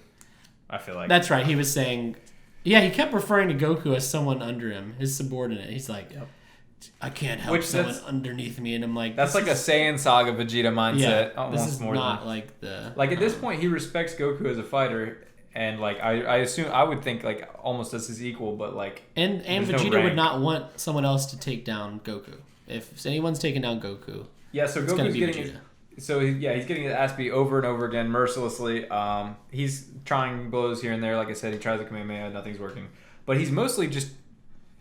Speaker 1: I feel like.
Speaker 2: That's right. He was saying... Yeah, he kept referring to Goku as someone under him, his subordinate. He's like, I can't help someone underneath me. And I'm like...
Speaker 1: That's like a Saiyan Saga Vegeta mindset.
Speaker 2: Yeah, this is not like the...
Speaker 1: Like, at this point, he respects Goku as a fighter, and, like, I would think, like, almost as his equal, but, like...
Speaker 2: And Vegeta would not want someone else to take down Goku. If anyone's taking down Goku,
Speaker 1: yeah, so Goku's getting... he's getting his ass beat over and over again, mercilessly. He's trying blows here and there. Like I said, he tries the Kamehameha, nothing's working. But he's mostly just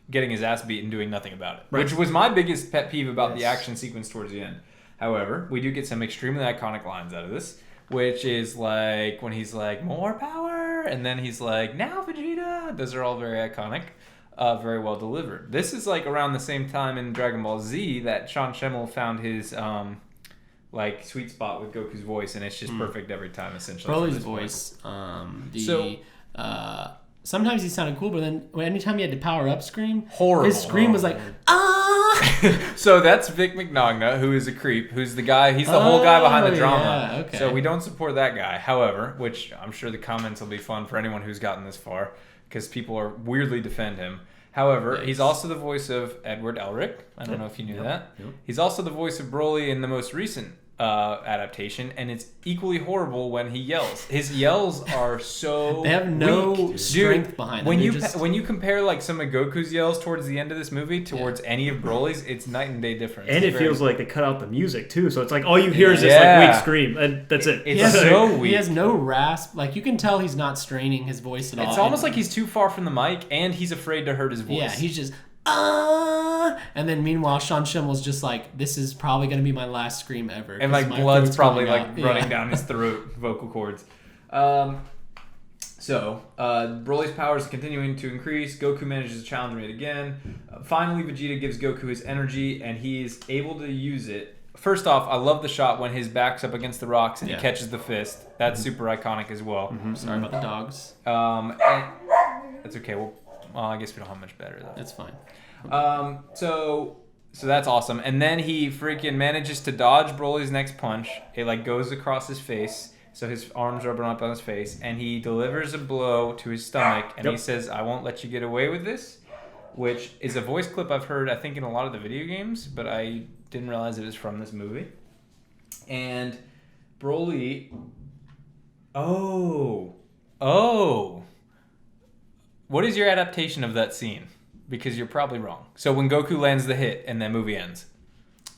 Speaker 1: getting his ass beat and doing nothing about it, which was my biggest pet peeve about the action sequence towards the end. However, we do get some extremely iconic lines out of this, which is like when he's like, more power, and then he's like, now Vegeta. Those are all very iconic, very well delivered. This is like around the same time in Dragon Ball Z that Sean Schemmel found his... like sweet spot with Goku's voice, and it's just perfect every time, essentially.
Speaker 2: Broly's voice, sometimes he sounded cool, but then anytime he had to power up scream,
Speaker 1: horrible.
Speaker 2: His scream was like, ah!
Speaker 1: So that's Vic Mignogna, who is a creep, who's the guy, he's the whole guy behind the drama.
Speaker 2: Yeah, okay.
Speaker 1: So we don't support that guy. However, which I'm sure the comments will be fun for anyone who's gotten this far, because people are weirdly defend him. However, he's also the voice of Edward Elric. I don't know if you knew that. Yep. He's also the voice of Broly in the most recent adaptation, and it's equally horrible when he yells. His yells are so
Speaker 2: they have no
Speaker 1: weak.
Speaker 2: strength behind them.
Speaker 1: When you compare like some of Goku's yells towards the end of this movie towards any of Broly's, it's night and day difference.
Speaker 3: And it feels like they cut out the music too, so it's like all you hear is this like weak scream, and that's it.
Speaker 1: It's so weak.
Speaker 2: He has no rasp. Like you can tell he's not straining his voice at all.
Speaker 1: It's almost like he's too far from the mic, and he's afraid to hurt his voice.
Speaker 2: Yeah, he's just and then meanwhile Sean Schimmel's just like, this is probably going to be my last scream ever.
Speaker 1: And like blood's probably like running down his throat, vocal cords. So Broly's powers are continuing to increase. Goku manages to challenge him yet again. Finally, Vegeta gives Goku his energy, and he's able to use it. First off, I love the shot when his back's up against the rocks and he catches the fist. That's super iconic as well.
Speaker 2: Sorry about the dogs.
Speaker 1: And that's okay. Well, I guess we don't have much better though.
Speaker 2: That's fine.
Speaker 1: So that's awesome. And then he freaking manages to dodge Broly's next punch. It like goes across his face, so his arms are up on his face, and he delivers a blow to his stomach, and he says, "I won't let you get away with this," which is a voice clip I've heard, I think, in a lot of the video games, but I didn't realize it was from this movie. And Broly... Oh. What is your adaptation of that scene? Because you're probably wrong. So when Goku lands the hit and that movie ends.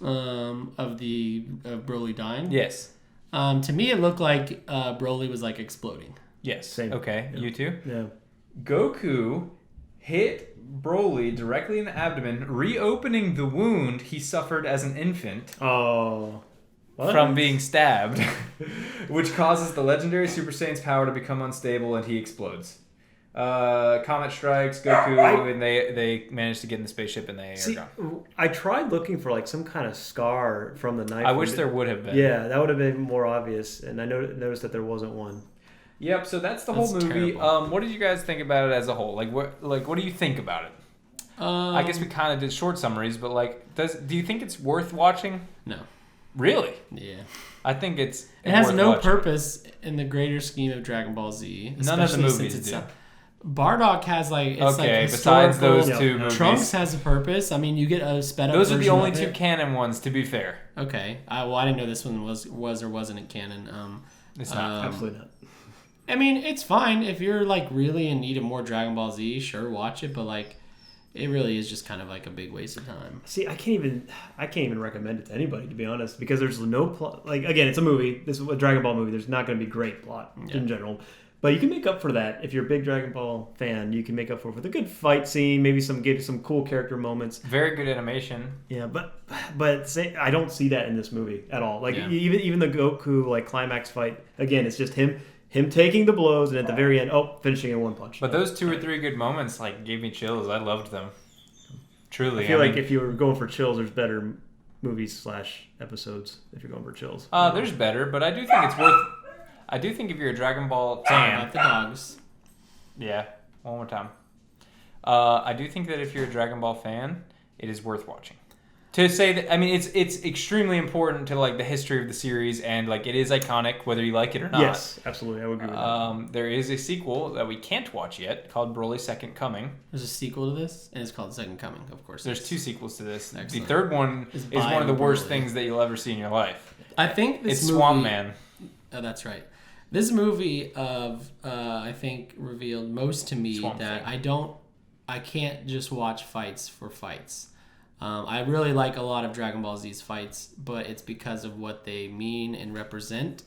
Speaker 2: Of Broly dying?
Speaker 1: Yes.
Speaker 2: To me, it looked like Broly was like exploding.
Speaker 1: Yes.
Speaker 3: Same.
Speaker 1: Okay.
Speaker 3: Yeah.
Speaker 1: You too?
Speaker 3: Yeah.
Speaker 1: Goku hit Broly directly in the abdomen, reopening the wound he suffered as an infant.
Speaker 3: Oh. What?
Speaker 1: From being stabbed, which causes the legendary Super Saiyan's power to become unstable and he explodes. Comet strikes Goku, and they manage to get in the spaceship, and they are gone.
Speaker 3: I tried looking for like some kind of scar from the knife.
Speaker 1: I wish there would have been.
Speaker 3: Yeah, that would have been more obvious, and I noticed that there wasn't one.
Speaker 1: Yep. So that's the whole movie. What did you guys think about it as a whole? What do you think about it? I guess we kind of did short summaries, but like, do you think it's worth watching?
Speaker 2: No.
Speaker 1: Really?
Speaker 2: Yeah.
Speaker 1: I think it
Speaker 2: has no purpose in the greater scheme of Dragon Ball Z.
Speaker 1: None of the movies do.
Speaker 2: Bardock has
Speaker 1: besides those two movies.
Speaker 2: Trunks has a purpose. I mean, you get a sped up
Speaker 1: Those are the only
Speaker 2: two
Speaker 1: canon ones, to be fair.
Speaker 2: Okay. I didn't know this one was or wasn't in canon.
Speaker 1: It's not.
Speaker 3: Absolutely not.
Speaker 2: I mean, it's fine if you're like really in need of more Dragon Ball Z. Sure, watch it, but like, it really is just kind of like a big waste of time.
Speaker 3: See, I can't even recommend it to anybody, to be honest, because there's no plot. Like, again, it's a movie. This is a Dragon Ball movie. There's not going to be great plot in general. But you can make up for that. If you're a big Dragon Ball fan, you can make up for it with a good fight scene, maybe some cool character moments.
Speaker 1: Very good animation.
Speaker 3: Yeah, but I don't see that in this movie at all. Like, even the Goku, like, climax fight, again, it's just him taking the blows and at the very end, finishing in one punch.
Speaker 1: But those 2 or 3 good moments, like, gave me chills. I loved them. Truly.
Speaker 3: I feel like if you were going for chills, there's better movies / episodes if you're going for chills.
Speaker 1: There's better, but I do think it's worth... I do think if you're a Dragon Ball fan...
Speaker 2: About the dogs.
Speaker 1: Yeah, one more time. I do think that if you're a Dragon Ball fan, it is worth watching. To say that, I mean, it's extremely important to, like, the history of the series, and, like, it is iconic whether you like it or not.
Speaker 3: Yes, absolutely, I would agree with that.
Speaker 1: There is a sequel that we can't watch yet called Broly's Second Coming.
Speaker 2: There's a sequel to this, and it's called Second Coming, of course.
Speaker 1: There's 2 sequels to this.
Speaker 2: Excellent.
Speaker 1: The third one is one of the worst things that you'll ever see in your life.
Speaker 2: I think this
Speaker 1: it's
Speaker 2: movie...
Speaker 1: Swamp Man.
Speaker 2: Oh, that's right. This movie I think revealed most to me that I can't just watch fights for fights. I really like a lot of Dragon Ball Z's fights, but it's because of what they mean and represent.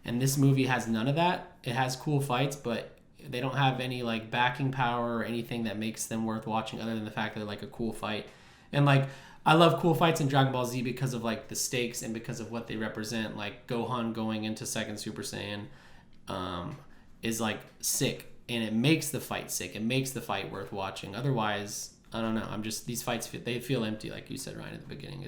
Speaker 2: And this movie has none of that. It has cool fights, but they don't have any like backing power or anything that makes them worth watching other than the fact that they're like a cool fight. And like I love cool fights in Dragon Ball Z because of like the stakes and because of what they represent. Like Gohan going into Second Super Saiyan is like sick, and it makes the fight sick. It makes the fight worth watching. Otherwise, I don't know. These fights they feel empty, like you said, Ryan, at the beginning.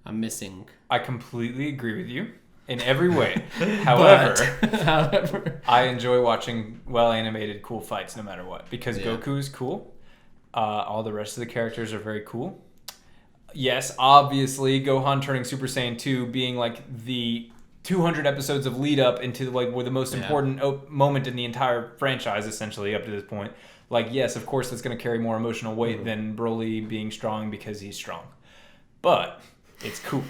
Speaker 2: I'm missing.
Speaker 1: I completely agree with you in every way. However, I enjoy watching well-animated, cool fights no matter what, because Goku is cool. All the rest of the characters are very cool. Yes, obviously, Gohan turning Super Saiyan 2 being like the 200 episodes of lead up into like the most important moment in the entire franchise, essentially, up to this point. Like, yes, of course, that's going to carry more emotional weight than Broly being strong because he's strong. But it's cool.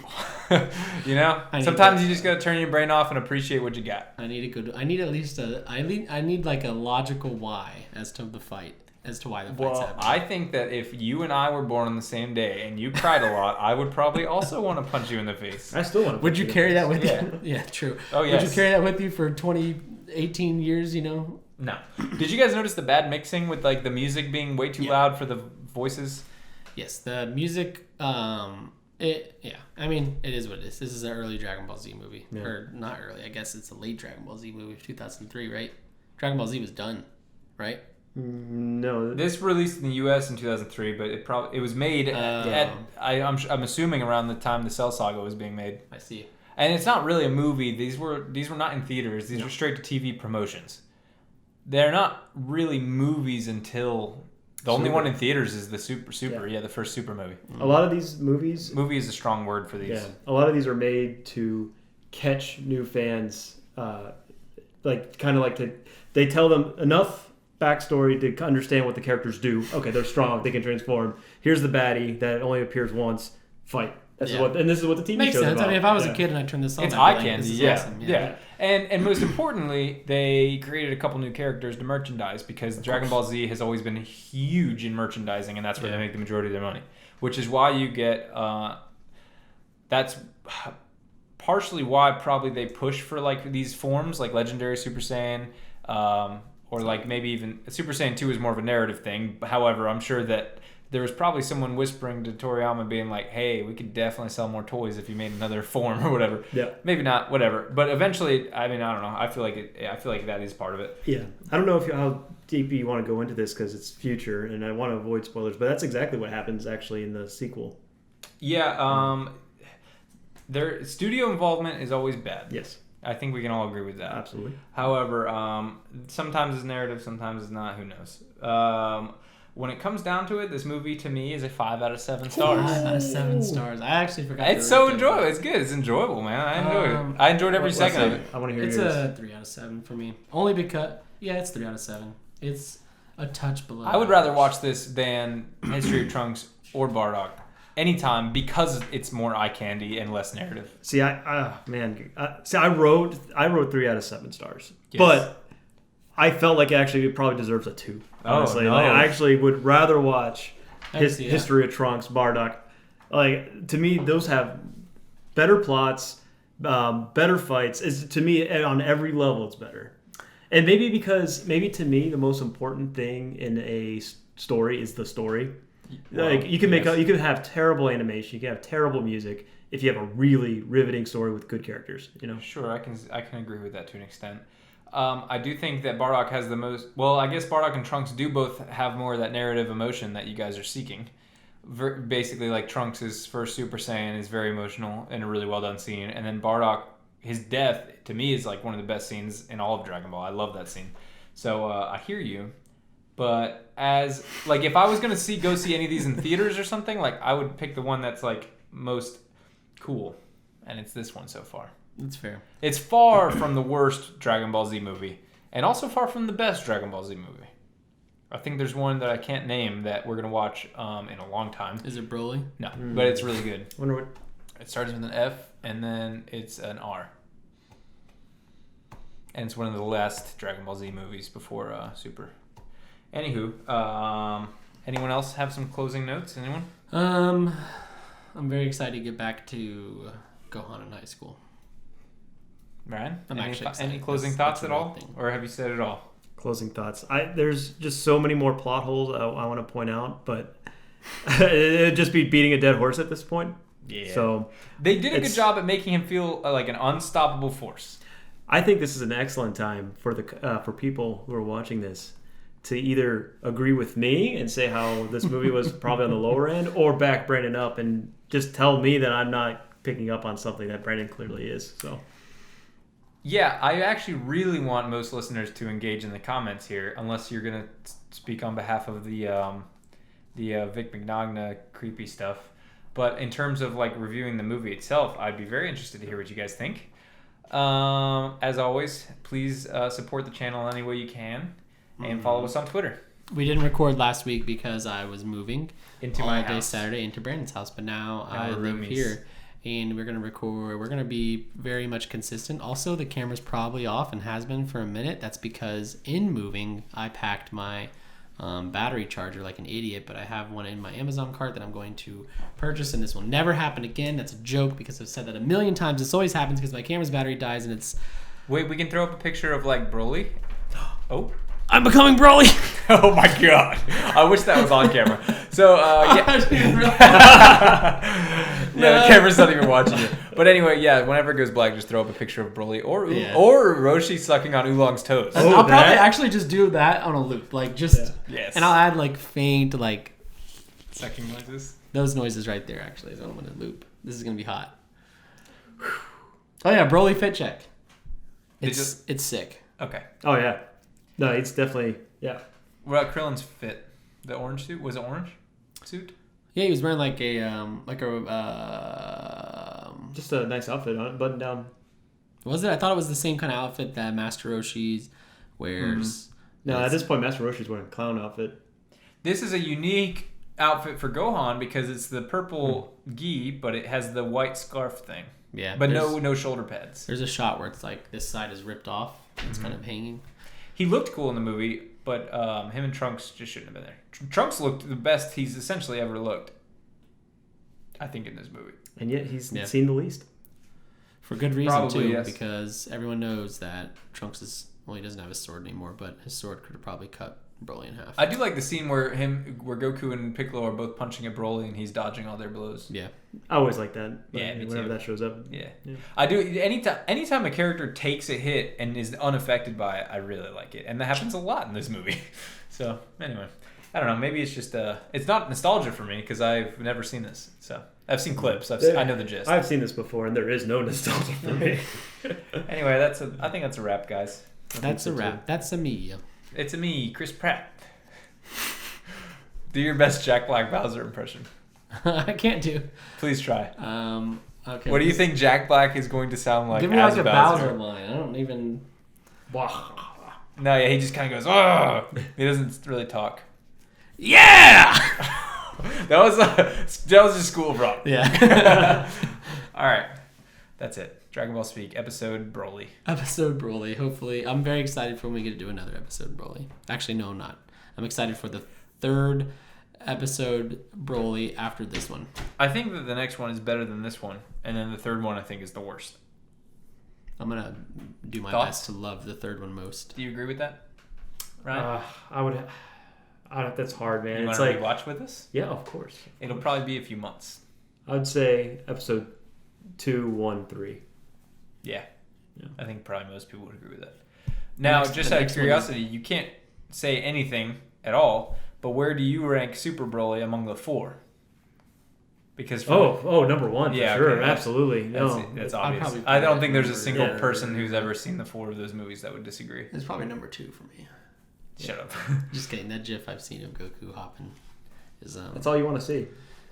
Speaker 1: You know? Sometimes you just got to turn your brain off and appreciate what you got.
Speaker 2: I need like a logical why as to the fight. As to why the fight's happening.
Speaker 1: I think that if you and I were born on the same day and you cried a lot, I would probably also want to punch you in the face.
Speaker 3: I still want to.
Speaker 2: Would you carry that with you? Yeah, true.
Speaker 1: Oh, yes.
Speaker 2: Would you carry that with you for 18 years, you know?
Speaker 1: No. Did you guys notice the bad mixing with like the music being way too loud for the voices?
Speaker 2: Yes, the music, I mean, it is what it is. This is an early Dragon Ball Z movie. Yeah. Or not early, I guess it's a late Dragon Ball Z movie of 2003, right? Dragon Ball Z was done, right?
Speaker 3: No,
Speaker 1: this released in the U.S. in 2003, but it was made I'm assuming around the time the Cell Saga was being made.
Speaker 2: I see.
Speaker 1: And it's not really a movie. These were not in theaters. These were straight to TV promotions. They're not really movies until the only one in theaters is the Super, the first Super movie.
Speaker 3: A lot of these movies.
Speaker 1: Movie is a strong word for these.
Speaker 3: Yeah, a lot of these are made to catch new fans. They tell them enough backstory to understand what the characters do. Okay, they're strong. They can transform. Here's the baddie that only appears once. Fight. This is what the TV
Speaker 2: makes
Speaker 3: show's
Speaker 2: sense.
Speaker 3: about.
Speaker 2: I mean, if I was a kid and I turned this on,
Speaker 1: it's eye candy.
Speaker 2: This is awesome.
Speaker 1: Yeah. And most importantly, they created a couple new characters to merchandise because Dragon Ball Z has always been huge in merchandising, and that's where they make the majority of their money. Which is why you get. That's partially why probably they push for like these forms like Legendary Super Saiyan. Or like maybe even Super Saiyan 2 is more of a narrative thing. However, I'm sure that there was probably someone whispering to Toriyama being like, hey, we could definitely sell more toys if you made another form or whatever.
Speaker 3: Yeah.
Speaker 1: Maybe not, whatever. But eventually, I mean, I don't know. I feel like that is part of it.
Speaker 3: Yeah. I don't know how deep you want to go into this because it's future and I want to avoid spoilers, but that's exactly what happens actually in the sequel.
Speaker 1: Yeah. Their studio involvement is always bad.
Speaker 3: Yes.
Speaker 1: I think we can all agree with that.
Speaker 3: Absolutely.
Speaker 1: However, sometimes it's narrative, sometimes it's not. Who knows? When it comes down to it, this movie to me is a 5 out of 7 stars.
Speaker 2: 5 out of 7 stars. I actually forgot.
Speaker 1: It's so enjoyable. It's good. It's enjoyable, man. I enjoyed it. I enjoyed every second of it.
Speaker 3: I want to hear
Speaker 2: It's
Speaker 3: yours.
Speaker 2: a 3 out of 7 for me. Only because it's 3 out of 7. It's a touch below.
Speaker 1: I would rather watch this than History of Trunks or Bardock anytime because it's more eye candy and less narrative.
Speaker 3: I wrote 3 out of 7 stars,
Speaker 1: yes.
Speaker 3: but I felt like actually it probably deserves a 2. Honestly,
Speaker 1: no.
Speaker 3: Like, I actually would rather watch History of Trunks, Bardock. Like to me, those have better plots, better fights. To me, on every level, it's better. And maybe to me, the most important thing in a story is the story. Well, like you can you can have terrible animation, you can have terrible music if you have a really riveting story with good characters.
Speaker 1: Sure, I can agree with that to an extent. I do think that Bardock has the most. Well, I guess Bardock and Trunks do both have more of that narrative emotion that you guys are seeking. Basically, like Trunks' first Super Saiyan is very emotional and a really well done scene, and then Bardock, his death to me is like one of the best scenes in all of Dragon Ball. I love that scene. So I hear you, but as like if I was gonna go see any of these in theaters or something, like I would pick the one that's like most cool, and it's this one so far.
Speaker 2: That's fair.
Speaker 1: It's far from the worst Dragon Ball Z movie, and also far from the best Dragon Ball Z movie. I think there's one that I can't name that we're gonna watch in a long time.
Speaker 2: Is it Broly?
Speaker 1: No, but it's really good.
Speaker 3: Wonder what.
Speaker 1: It starts with an F and then it's an R, and it's one of the last Dragon Ball Z movies before Super. Anywho, anyone else have some closing notes? Anyone?
Speaker 2: I'm very excited to get back to Gohan in high school.
Speaker 1: Ryan,
Speaker 2: I'm
Speaker 1: any closing thoughts at all, or have you said it all?
Speaker 3: Closing thoughts. There's just so many more plot holes I want to point out, but it'd just be beating a dead horse at this point.
Speaker 1: Yeah.
Speaker 3: So
Speaker 1: they did a good job at making him feel like an unstoppable force.
Speaker 3: I think this is an excellent time for for people who are watching this to either agree with me and say how this movie was probably on the lower end, or back Brandon up and just tell me that I'm not picking up on something that Brandon clearly is. So.
Speaker 1: Yeah, I actually really want most listeners to engage in the comments here, unless you're going to speak on behalf of the Vic Mignogna creepy stuff. But in terms of like reviewing the movie itself, I'd be very interested to hear what you guys think. As always, please support the channel any way you can, and follow us on Twitter.
Speaker 2: We didn't record last week because I was moving
Speaker 1: into my house.
Speaker 2: Day Saturday into Brandon's house, but now I live here. And we're going to record. We're going to be very much consistent. Also, the camera's probably off and has been for a minute. That's because in moving, I packed my battery charger like an idiot, but I have one in my Amazon cart that I'm going to purchase, and this will never happen again. That's a joke because I've said that a million times. This always happens because my camera's battery dies, and it's...
Speaker 1: Wait, we can throw up a picture of like Broly? Oh.
Speaker 2: I'm becoming Broly!
Speaker 1: Oh my god. I wish that was on camera. So, yeah. No, the camera's not even watching you. But anyway, yeah, whenever it goes black, just throw up a picture of Broly or Roshi sucking on Oolong's toes.
Speaker 2: I'll probably actually just do that on a loop. Like, just... Yeah.
Speaker 1: Yes.
Speaker 2: And I'll add, like, faint, like...
Speaker 1: Sucking noises?
Speaker 2: Those noises right there, actually, is what I'm going to loop. This is going to be hot. Oh, yeah, Broly fit check. It's sick.
Speaker 1: Okay.
Speaker 3: Oh, yeah. No, it's definitely, yeah.
Speaker 1: What about Krillin's fit? The orange suit? Was it orange suit?
Speaker 2: Yeah, he was wearing like a
Speaker 3: just a nice outfit on it, button down.
Speaker 2: Was it? I thought it was the same kind of outfit that Master Roshi wears.
Speaker 3: No, at this point, Master Roshi's wearing a clown outfit.
Speaker 1: This is a unique outfit for Gohan because it's the purple gi, but it has the white scarf thing.
Speaker 2: Yeah.
Speaker 1: But no shoulder pads.
Speaker 2: There's a shot where it's like this side is ripped off. It's kind of hanging.
Speaker 1: He looked cool in the movie, but him and Trunks just shouldn't have been there. Trunks looked the best he's essentially ever looked, I think, in this movie.
Speaker 3: And yet he's seen the least.
Speaker 2: For good reason,
Speaker 1: Probably,
Speaker 2: too,
Speaker 1: yes.
Speaker 2: because everyone knows that Trunks is... Well, he doesn't have his sword anymore, but his sword could have probably cut Broly in half.
Speaker 1: I do like the scene where Goku and Piccolo are both punching at Broly and he's dodging all their blows.
Speaker 2: Yeah.
Speaker 3: I always like that.
Speaker 1: Yeah, me
Speaker 3: whenever
Speaker 1: too.
Speaker 3: that shows up.
Speaker 1: Yeah. I do. Anytime a character takes a hit and is unaffected by it, I really like it. And that happens a lot in this movie. So, anyway. I don't know. Maybe it's just... it's not nostalgia for me because I've never seen this. So, I've seen clips. I know the gist.
Speaker 3: I've seen this before and there is no nostalgia for me.
Speaker 1: Anyway, I think that's a wrap, guys.
Speaker 2: That's a wrap. That's a me.
Speaker 1: It's a me, Chris Pratt. Do your best Jack Black Bowser impression.
Speaker 2: I can't do.
Speaker 1: Please try.
Speaker 2: Okay.
Speaker 1: What do you think Jack Black is going to sound like?
Speaker 2: Give me
Speaker 1: as
Speaker 2: like a Bowser line. I don't even.
Speaker 1: No, yeah, he just kind of goes. Oh! He doesn't really talk.
Speaker 2: Yeah.
Speaker 1: that was a school of rock.
Speaker 2: Yeah.
Speaker 1: All right, that's it. Dragon Ball Speak, episode Broly.
Speaker 2: Episode Broly. Hopefully, I'm very excited for when we get to do another episode Broly. Actually, no, I'm not. I'm excited for the third episode Broly after this one.
Speaker 1: I think that the next one is better than this one, and then the third one I think is the worst.
Speaker 2: I'm gonna do my best to love the third one most.
Speaker 1: Do you agree with that? Right.
Speaker 3: That's hard, man.
Speaker 1: You want to rewatch with us?
Speaker 3: Yeah, of course.
Speaker 1: It'll probably be a few months.
Speaker 3: I would say episode 2, 1, 3.
Speaker 1: Yeah. I think probably most people would agree with that. Now, just out of curiosity, you can't say anything at all, but where do you rank Super Broly among the 4? Because
Speaker 3: number 1 for sure,
Speaker 1: okay,
Speaker 3: absolutely. No,
Speaker 1: that's obvious. I don't think there's a single person who's ever seen the 4 of those movies that would disagree.
Speaker 2: It's probably number 2 for me.
Speaker 1: Shut up.
Speaker 2: Just kidding. That GIF I've seen of Goku hopping is
Speaker 3: that's all you want to see.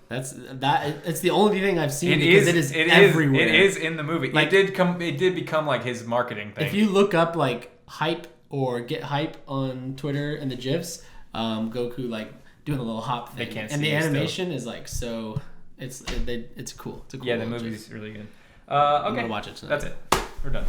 Speaker 2: It's the only thing I've seen because it is everywhere.
Speaker 1: It is in the movie. Like, it did become like his marketing thing.
Speaker 2: If you look up like hype or get hype on Twitter and the GIFs, Goku like doing a little hop thing, and the animation is like so. It's cool. It's a cool.
Speaker 1: Yeah, the movie's really good. Okay,
Speaker 2: I'm gonna watch it tonight.
Speaker 1: That's it. We're done.